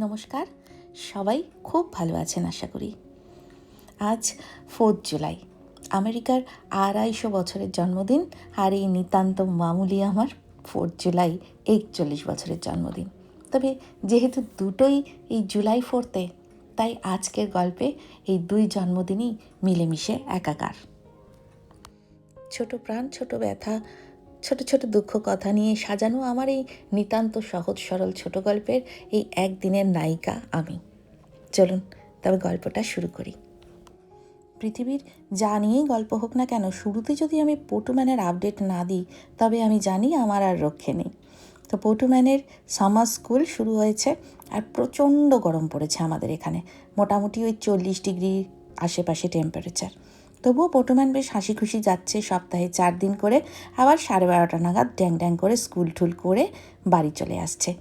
নমস্কার, সবাই খুব ভালো আছেন আশা করি। আজ 4 জুলাই, আমেরিকার 250 বছরের জন্মদিন। আর এই নিতান্ত মামুলি আমার 4 জুলাই 41 বছরের জন্মদিন। তবে যেহেতু দুটোই এই জুলাই 4তে, তাই আজকের গল্পে এই দুই জন্মদিনই মিলেমিশে একাকার। ছোট প্রাণ, ছোট ব্যথা, ছোট ছোট দুঃখ কথা নিয়ে সাজানো আমার এই নিতান্ত সহজ সরল ছোট গল্পের এই একদিনের নায়িকা আমি। চলুন তবে গল্পটা শুরু করি। পৃথিবীর যা নিয়েই গল্প হোক না কেন, শুরুতে যদি আমি পটুম্যানের আপডেট না দিই তবে আমি জানি আমার আর রক্ষে নেই। তো পটুম্যানের সামার স্কুল শুরু হয়েছে আর প্রচণ্ড গরম পড়েছে আমাদের এখানে, মোটামুটি ওই 40 ডিগ্রি আশেপাশে টেম্পারেচার। তবুও পটুম্যান বেশ হাসি খুশি যাচ্ছে, সপ্তাহে 4 দিন করে, আবার 12:30 নাগাদ ড্যাং ড্যাং করে স্কুল ঠুল করে বাড়ি চলে আসছে।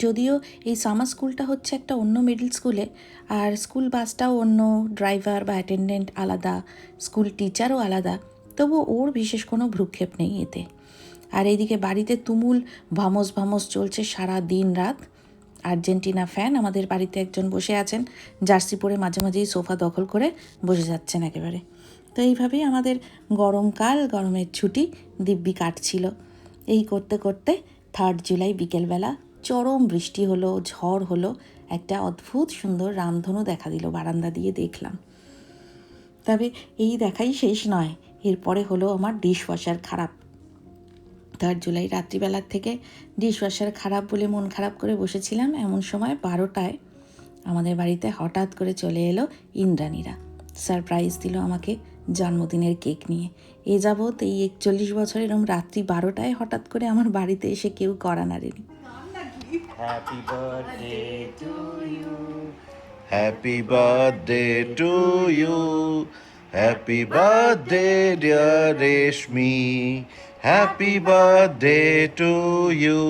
যদিও এই সামার স্কুলটা হচ্ছে একটা অন্য মিডল স্কুলে, আর স্কুল বাসটাও অন্য, ড্রাইভার বা অ্যাটেন্ডেন্ট আলাদা, স্কুল টিচারও আলাদা, তবু ওর বিশেষ কোনো ভ্রুক্ষেপ নেই এতে। আর এইদিকে বাড়িতে তুমুল ভামস ভামস চলছে সারা দিন রাত। আর্জেন্টিনা ফ্যান আমাদের বাড়িতে একজন বসে আছেন, জার্সি পরে মাঝে মাঝেই সোফা দখল করে বসে যাচ্ছেন একেবারে। তো এইভাবেই আমাদের গরমকাল, গরমের ছুটি দিব্যি কাটছিল। এই করতে করতে 3 জুলাই বিকেলবেলা চরম বৃষ্টি হলো, ঝড় হলো, একটা অদ্ভুত সুন্দর রামধনু দেখা দিল বারান্দা দিয়ে দেখলাম। তবে এই দেখাই শেষ নয়, এরপরে হলো আমার ডিশওয়াশার খারাপ। 3 জুলাই রাত্রিবেলার থেকে ডিশওয়াশার খারাপ বলে মন খারাপ করে বসেছিলাম। এমন সময় 12টায় আমাদের বাড়িতে হঠাৎ করে চলে এলো ইন্দ্রাণীরা। সারপ্রাইজ দিল আমাকে জন্মদিনের কেক নিয়ে। এ যাবৎ এই 41 বছর এরম রাত্রি 12টায় হঠাৎ করে আমার বাড়িতে এসে কেউ করা নাড়েনি। Happy birthday to you. Happy birthday to you. Happy birthday, dear Reshmi. Happy birthday to you.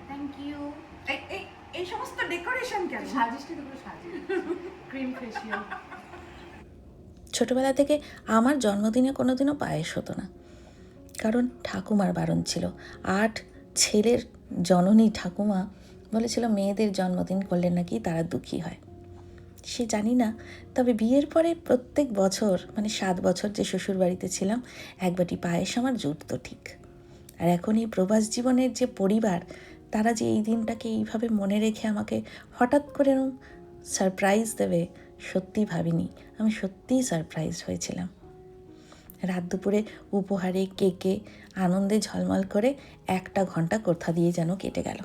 Thank you. এই সমস্ত ডেকোরেশন কেন? সাজিসটা তো পুরো সাজি, ক্রিম ফেশিয়াল। ছোটবেলা থেকে আমার জন্মদিনে কোনোদিনও পায়েস হতো না, কারণ ঠাকুমার বারণ ছিল। 8 ছেলের জননী ঠাকুমা বলেছিল মেয়েদের জন্মদিন করলে নাকি তারা দুঃখী হয়। সে জানি না, তবে বিয়ের পরে প্রত্যেক বছর, মানে 7 বছর যে শ্বশুর বাড়িতে ছিলাম, এক বাটি পায়েস আমার জুটতো ঠিক। আর এখন এই প্রবাস জীবনের যে পরিবার, তারা যে এই দিনটাকে এইভাবে মনে রেখে আমাকে হঠাৎ করে সারপ্রাইজ দেবে, সত্যি ভাবিনি। আমি সত্যিই সারপ্রাইজ হয়েছিলাম। রাত দুপুরে উপহারে, কেকে, আনন্দে ঝলমল করে 1টা ঘন্টা কোথা দিয়ে যেন কেটে গেল।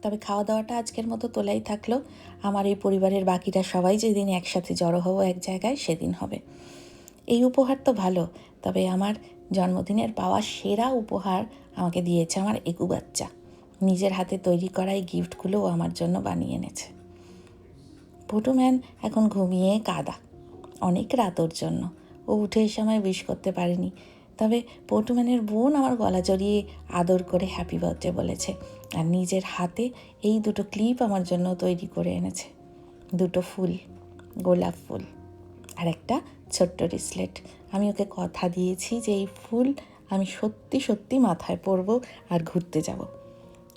তবে খাওয়া দাওয়াটা আজকের মতো তোলাই থাকলো। আমার এই পরিবারের বাকিরা সবাই যেদিন একসাথে জড়ো হব এক জায়গায়, সেদিন হবে। এই উপহার তো ভালো, তবে আমার জন্মদিনের পাওয়া সেরা উপহার আমাকে দিয়েছে আমার এগু বাচ্চা। নিজের হাতে তৈরি করা এই গিফটগুলোও আমার জন্য বানিয়ে এনেছে। পটুম্যান এখন ঘুমিয়ে কাদা, অনেক রাত ওর জন্য। ও উঠে এসে আমায় উইশ করতে পারেনি, তবে পটুম্যানের বোন আমার গলা জড়িয়ে আদর করে হ্যাপি বার্থডে বলেছে, আর নিজের হাতে এই 2টো ক্লিপ আমার জন্য তৈরি করে এনেছে। 2টো ফুল, গোলাপ ফুল আর একটা ছোট্ট রিসলেট। আমি ওকে কথা দিয়েছি যে এই ফুল আমি সত্যি সত্যি মাথায় পরব আর ঘুরতে যাব।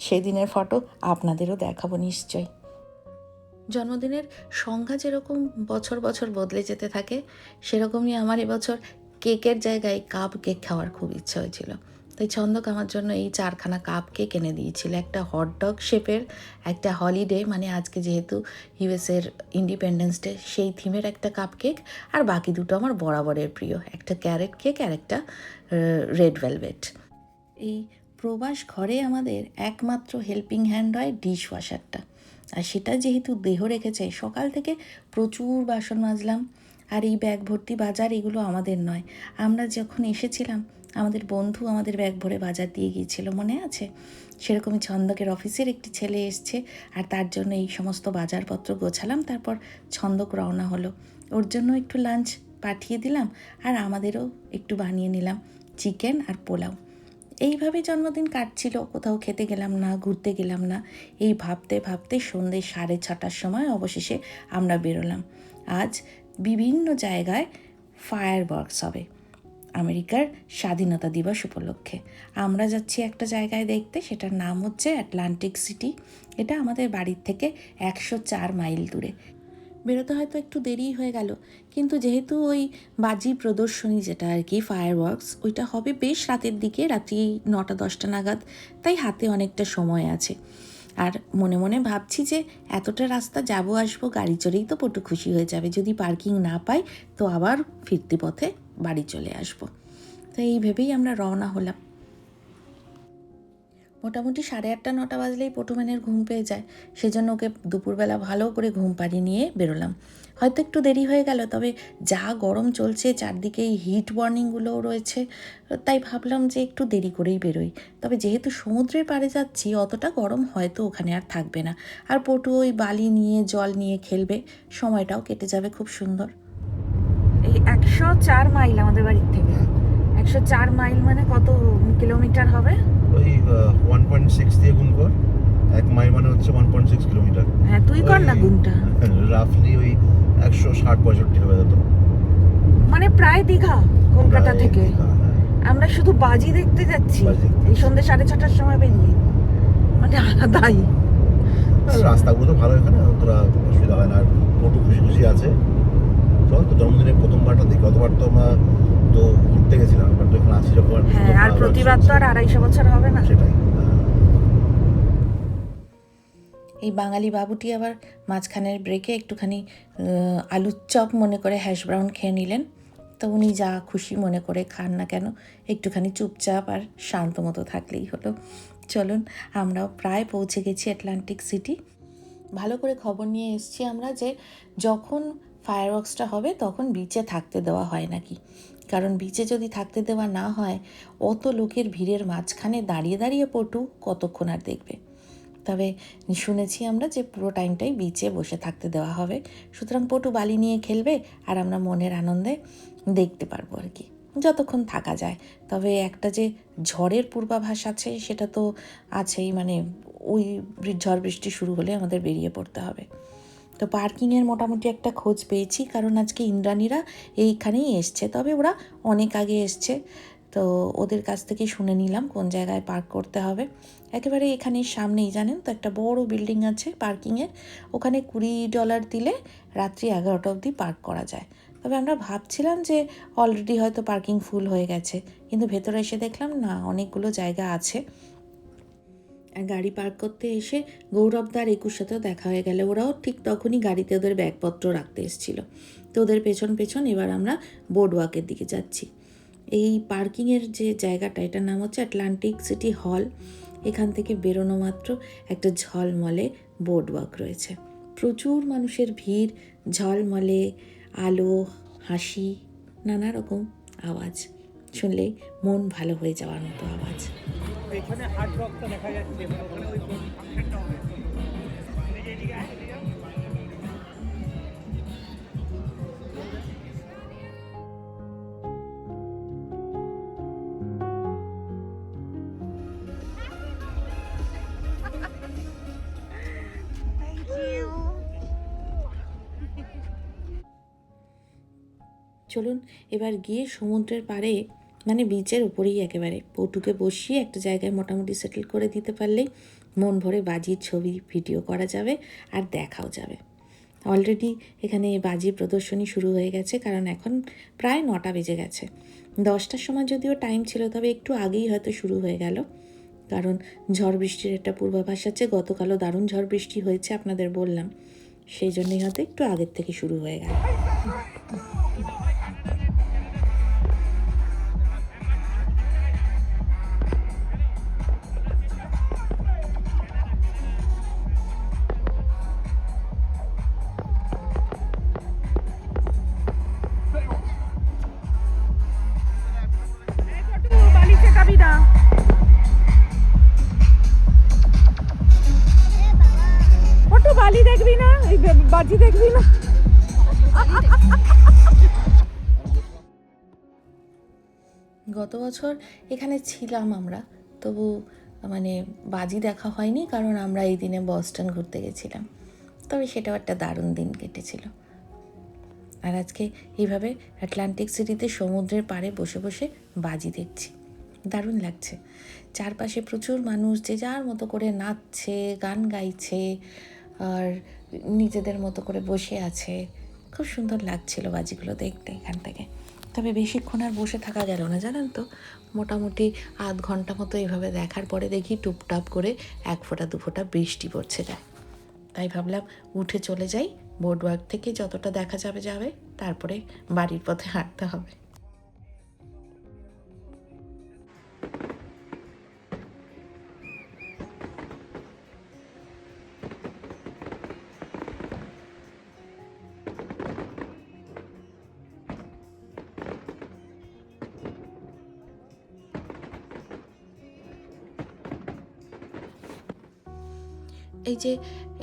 সেদিনের ফটো আপনাদেরও দেখাবো নিশ্চয়ই। জন্মদিনের সংখ্যা যেরকম বছর বছর বদলে যেতে থাকে, সেরকমই আমার এবছর কেকের জায়গায় কাপ কেক খাওয়ার খুব ইচ্ছা হয়েছিল। তাই ছন্দক আমার জন্য এই 4খানা কাপ কেক এনে দিয়েছিল। একটা হটডগ শেপের, একটা হলিডে, মানে আজকে যেহেতু ইউএসের ইন্ডিপেন্ডেন্স ডে, সেই থিমের একটা কাপ কেক, আর বাকি 2টো আমার বরাবরের প্রিয়, একটা ক্যারেট কেক আর একটা রেড ভেলভেট। এই প্রবাস ঘরে আমাদের একমাত্র হেল্পিং হ্যান্ড হয় ডিশ ওয়াশারটা, আর সেটা যেহেতু দেহ রেখেছে, সকাল থেকে প্রচুর বাসন মাজলাম। আর এই ব্যাগ ভর্তি বাজার, এগুলো আমাদের নয়। আমরা যখন এসেছিলাম, আমাদের বন্ধু আমাদের ব্যাগ ভরে বাজার দিয়ে গিয়েছিল, মনে আছে? সেরকমই ছন্দকের অফিসের একটি ছেলে এসছে, আর তার জন্য এই সমস্ত বাজারপত্র গোছালাম। তারপর ছন্দক রওনা হলো, ওর জন্য একটু লাঞ্চ পাঠিয়ে দিলাম, আর আমাদেরও একটু বানিয়ে নিলাম চিকেন আর পোলাও। এইভাবে জন্মদিন কাটছিল, কোথাও খেতে গেলাম না, ঘুরতে গেলাম না। এই ভাবতে ভাবতে সন্ধ্যে 6:30টার সময় অবশেষে আমরা বেরোলাম। আজ বিভিন্ন জায়গায় ফায়ার ওয়ার্কস হবে, আমেরিকার স্বাধীনতা দিবস উপলক্ষে। আমরা যাচ্ছি একটা জায়গায় দেখতে, সেটার নাম হচ্ছে আটলান্টিক সিটি। এটা আমাদের বাড়ির থেকে 104 মাইল দূরে। বেরোতে হয়তো একটু দেরি হয়ে গেল, কিন্তু যেহেতু ওই বাজি প্রদর্শনী যেটা আর কি, ফায়ার ওয়ার্কস, ওইটা হবে বেশ রাতের দিকে, রাত্রি 9টা-10টা নাগাদ, তাই হাতে অনেকটা সময় আছে। আর মনে মনে ভাবছি যে এতটা রাস্তা যাবো আসবো গাড়ি চড়েই তো পটু খুশি হয়ে যাবে, যদি পার্কিং না পাই তো আবার ফিরতি পথে বাড়ি চলে আসবো। তো এই ভেবেই আমরা রওনা হলাম। মোটামুটি 8:30-9টা বাজলেই পটুম্যানের ঘুম পেয়ে যায়, সেজন্য ওকে দুপুরবেলা ভালো করে ঘুম পাড়িয়ে নিয়ে বেরোলাম। হয়তো একটু দেরি হয়ে গেল, তবে যা গরম চলছে চারদিকে, এই হিট ওয়ার্নিংগুলোও রয়েছে, তাই ভাবলাম যে একটু দেরি করেই বেরোই। তবে যেহেতু সমুদ্রের পাড়ে যাচ্ছি, অতটা গরম হয়তো ওখানে আর থাকবে না, আর পটু ওই বালি নিয়ে জল নিয়ে খেলবে, সময়টাও কেটে যাবে খুব সুন্দর। এই 104 মাইল আমাদের বাড়ির থেকে। 104 মাইল মানে কত কিলোমিটার হবে? ওই 1.6 দিয়ে গুণ কর, 1 মাইল মানে হচ্ছে 1.6 কিলোমিটার। হ্যাঁ, তুই কর না গুণটা। রাফলি ওই 160-65 হবে তো, মানে প্রায় দীঘা কলকাতা প্রায় থেকে। দীঘা, হ্যাঁ। আমরা শুধু বাজি দেখতে যাচ্ছি বাজি দেখতে এই সন্ধ্যে 6:30টার সময় বেরিয়ে, মানে আলাদাই। আর রাস্তাগুলো তো ভালো এখানে, তোরা অসুবিধা হয় না। আর পটু খুশি খুশি আছে। চল তো জন্মদিনের প্রথমবারটা দেখি, অতবার তো আমরা তো ঘুরতে গেছিলাম, বাট তো এখন আছি যখন। হ্যাঁ, আর প্রতিবার তো আর 250 বছর হবে না। সেটাই, হ্যাঁ। এই বাঙালি বাবুটি আবার মাঝখানের ব্রেকে একটুখানি আলুর চপ মনে করে হ্যাশ ব্রাউন খেয়ে নিলেন। তো উনি যা খুশি মনে করে খান না কেন, একটুখানি চুপচাপ আর শান্ত মতো থাকলেই হলো। চলুন, আমরাও প্রায় পৌঁছে গেছি আটলান্টিক সিটি। ভালো করে খবর নিয়ে এসেছি আমরা যে যখন ফায়ারওয়ার্কসটা হবে তখন বিচে থাকতে দেওয়া হয় নাকি, কারণ বিচে যদি থাকতে দেওয়া না হয়, অত লোকের ভিড়ের মাঝখানে দাঁড়িয়ে দাঁড়িয়ে পটু কতক্ষণ আর দেখবে। তবে শুনেছি আমরা যে পুরো টাইমটাই বিচে বসে থাকতে দেওয়া হবে, সুতরাং পটু বালি নিয়ে খেলবে আর আমরা মনের আনন্দে দেখতে পারবো আর কি, যতক্ষণ থাকা যায়। তবে একটা যে ঝড়ের পূর্বাভাস আছে সেটা তো আছেই, মানে ওই ঝড় বৃষ্টি শুরু হলে আমাদের বেরিয়ে পড়তে হবে। তো পার্কিংয়ের মোটামুটি একটা খোঁজ পেয়েছি, কারণ আজকে ইন্দ্রাণীরা এইখানেই এসছে, তবে ওরা অনেক আগে এসছে, তো ওদের কাছ থেকে শুনে নিলাম কোন জায়গায় পার্ক করতে হবে। একেবারে এখানের সামনেই জানেন তো একটা বড় বিল্ডিং আছে পার্কিংয়ের, ওখানে $20 দিলে রাত্রি 11টা অবধি পার্ক করা যায়। তবে আমরা ভাবছিলাম যে অলরেডি হয়তো পার্কিং ফুল হয়ে গেছে, কিন্তু ভেতরে এসে দেখলাম না, অনেকগুলো জায়গা আছে। গাড়ি পার্ক করতে এসে গৌরবদার একুর সাথেও দেখা হয়ে গেল, ওরাও ঠিক তখনই গাড়িতে ওদের ব্যাগপত্র রাখতে এসেছিল। তো ওদের পেছন পেছন এবার আমরা বোর্ড ওয়াকের দিকে যাচ্ছি। এই পার্কিংয়ের যে জায়গাটা, এটার নাম হচ্ছে আটলান্টিক সিটি হল। এখান থেকে বেরোনো মাত্র একটা ঝলমলে বোর্ড ওয়াক রয়েছে, প্রচুর মানুষের ভিড়, ঝলমলে আলো, হাসি, নানা রকম আওয়াজ, শুনলেই মন ভালো হয়ে যাওয়ার মতো আওয়াজ। পেছনে হার্ড রকটা দেখা যাচ্ছে, ওখানে ওই ফাংশনটা হবে। চলুন এবার গিয়ে সমুদ্রের পাড়ে, মানে বিচের উপরেই একেবারে পটুকে বসিয়ে একটা জায়গায় মোটামুটি সেটেল করে দিতে পারলেই মন ভরে বাজির ছবি ভিডিও করা যাবে আর দেখাও যাবে। অলরেডি এখানে বাজির প্রদর্শনী শুরু হয়ে গেছে, কারণ এখন প্রায় 9টা বেজে গেছে। 10টার সময় যদিও টাইম ছিল, তবে একটু আগেই হয়তো শুরু হয়ে গেল, কারণ ঝড় বৃষ্টির একটা পূর্বাভাস আছে। গতকালও দারুণ ঝড় বৃষ্টি হয়েছে আপনাদের বললাম, সেই জন্যই হয়তো একটু আগের থেকে শুরু হয়ে গেল। বালি চেকাবি না। ওটু বালি দেখবি না, এই বাজি দেখবি না। গত বছর এখানে ছিলাম আমরা, তবু মানে বাজি দেখা হয়নি, কারণ আমরা এই দিনে বস্টন ঘুরতে গেছিলাম। তবে সেটাও একটা দারুণ দিন কেটেছিল। আর আজকে এইভাবে আটলান্টিক সিটিতে সমুদ্রের পাড়ে বসে বসে বাজি দেখছি, দারুণ লাগছে। চারপাশে প্রচুর মানুষ যে যার মতো করে নাচছে, গান গাইছে আর নিজেদের মতো করে বসে আছে। খুব সুন্দর লাগছিল বাজিগুলো দেখতে এখান থেকে। তবে বেশিক্ষণ আর বসে থাকা গেল না, জানেন তো। মোটামুটি আধ ঘন্টা মতো এইভাবে দেখার পরে দেখি টুপটাপ করে 1 ফোঁটা 2 ফোঁটা বৃষ্টি পড়ছে যায়। তাই ভাবলাম উঠে চলে যাই, বোর্ডওয়ার্ক থেকে যতটা দেখা যাবে, তারপরে বাড়ির পথে হাঁটতে হবে। এই যে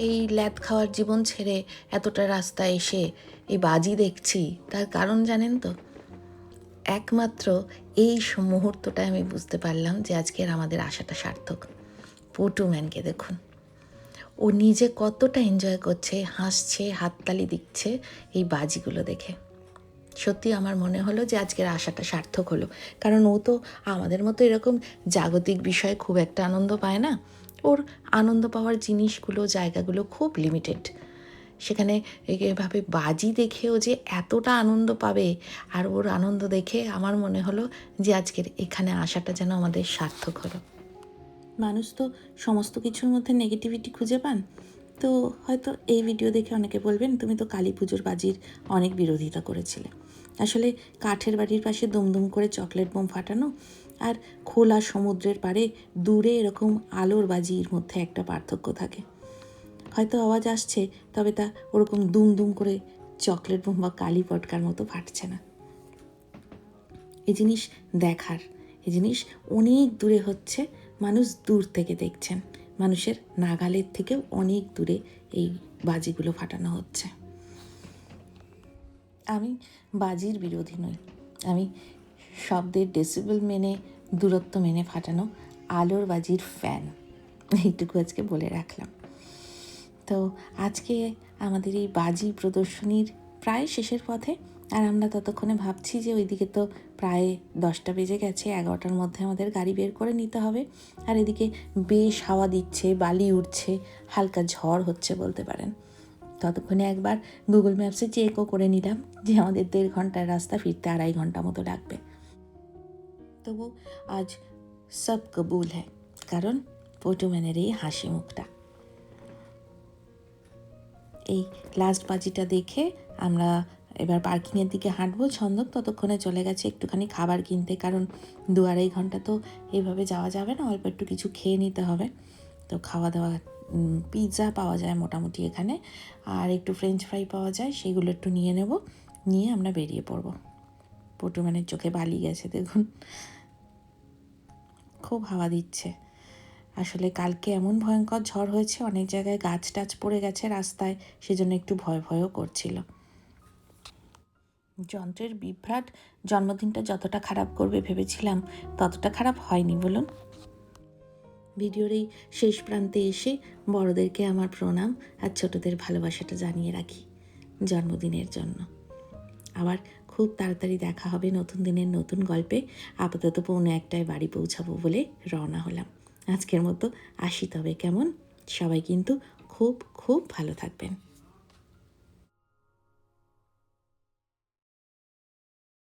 এই ল্যাদ খাওয়ার জীবন ছেড়ে এতটা রাস্তা এসে এই বাজি দেখছি, তার কারণ জানেন তো? একমাত্র এই মুহূর্তটায় আমি বুঝতে পারলাম যে আজকের আমাদের আশাটা সার্থক। পটু ম্যানকে দেখুন, ও নিজে কতটা এনজয় করছে, হাসছে, হাততালি দিচ্ছে এই বাজিগুলো দেখে। সত্যি আমার মনে হলো যে আজকের আশাটা সার্থক হলো। কারণ ও তো আমাদের মতো এরকম জাগতিক বিষয়ে খুব একটা আনন্দ পায় না। ওর আনন্দ পাওয়ার জিনিসগুলো, জায়গাগুলো খুব লিমিটেড। সেখানে এভাবে বাজি দেখেও যে এতটা আনন্দ পাবে, আর ওর আনন্দ দেখে আমার মনে হলো যে আজকের এখানে আসাটা যেন আমাদের সার্থক হলো। মানুষ তো সমস্ত কিছুর মধ্যে নেগেটিভিটি খুঁজে পান। তো হয়তো এই ভিডিও দেখে অনেকে বলবেন, তুমি তো কালী পুজোর বাজির অনেক বিরোধিতা করেছিলে। আসলে কাঠের বাড়ির পাশে দুমদুম করে চকলেট বোম ফাটানো আর খোলা সমুদ্রের পাড়ে দূরে এরকম আলোর বাজির মধ্যে একটা পার্থক্য থাকে। হয়তো আওয়াজ আসছে, তবে তা ওরকম দুম করে চকলেট বোম বা কালী পটকার মতো ফাটছে না। এই জিনিস দেখার, এই জিনিস অনেক দূরে হচ্ছে, মানুষ দূর থেকে দেখছেন। মানুষের নাগালের থেকেও অনেক দূরে এই বাজিগুলো ফাটানো হচ্ছে। আমি বাজির বিরোধী নই, আমি শব্দের ডেসিবেল মেনে, দূরত্ব মেনে ফাটানো আলোর বাজির ফ্যান। এইটুকু আজকে বলে রাখলাম। তো আজকে আমাদের এই বাজি প্রদর্শনীর প্রায় শেষের পথে, আর আমরা ততক্ষণে ভাবছি যে ওইদিকে তো প্রায় 10টা বেজে গেছে, 11টার মধ্যে আমাদের গাড়ি বের করে নিতে হবে। আর এদিকে বেশ হাওয়া দিচ্ছে, বালি উঠছে, হালকা ঝড় হচ্ছে বলতে পারেন। ততক্ষণে একবার গুগল ম্যাপসে চেকও করে নিলাম যে আমাদের 1.5 ঘন্টার রাস্তা, ফিরতে 2.5 ঘন্টা মতো লাগবে। তবু আজ সব কবুল হ্যায়, কারণ পটু ম্যানের এই হাসি মুখটা। এই লাস্ট বাজিটা দেখে আমরা এবার পার্কিংয়ের দিকে হাঁটবো। ছন্দক ততক্ষণে চলে গেছে একটুখানি খাবার কিনতে, কারণ 2-2.5 ঘন্টা তো এইভাবে যাওয়া যাবে না, অল্প একটু কিছু খেয়ে নিতে হবে। তো খাওয়া দাওয়া, পিৎজা পাওয়া যায় মোটামুটি এখানে, আর একটু ফ্রেঞ্চ ফ্রাই পাওয়া যায়, সেগুলো একটু নিয়ে নেব, নিয়ে আমরা বেরিয়ে পড়ব। পটু ম্যানের চোখে বালি গেছে দেখুন, খুব হাওয়া দিচ্ছে। আসলে কালকে এমন ভয়ঙ্কর ঝড় হয়েছে, অনেক জায়গায় গাছ টাছ পড়ে গেছে রাস্তায়, সেজন্য একটু ভয়ও করছিল। যন্ত্রের বিভ্রাট জন্মদিনটা যতটা খারাপ করবে ভেবেছিলাম, ততটা খারাপ হয়নি বলুন। ভিডিওর এই শেষ প্রান্তে এসে বড়দেরকে আমার প্রণাম আর ছোটদের ভালোবাসাটা জানিয়ে রাখি জন্মদিনের জন্য। আবার খুব তাড়াতাড়ি দেখা হবে নতুন দিনের নতুন গল্পে। আপাতত 1:45 বাড়ি পৌঁছাবো বলে রওনা হলাম। আজকের মতো আসি তবে, কেমন? সবাই কিন্তু খুব খুব ভালো থাকবেন।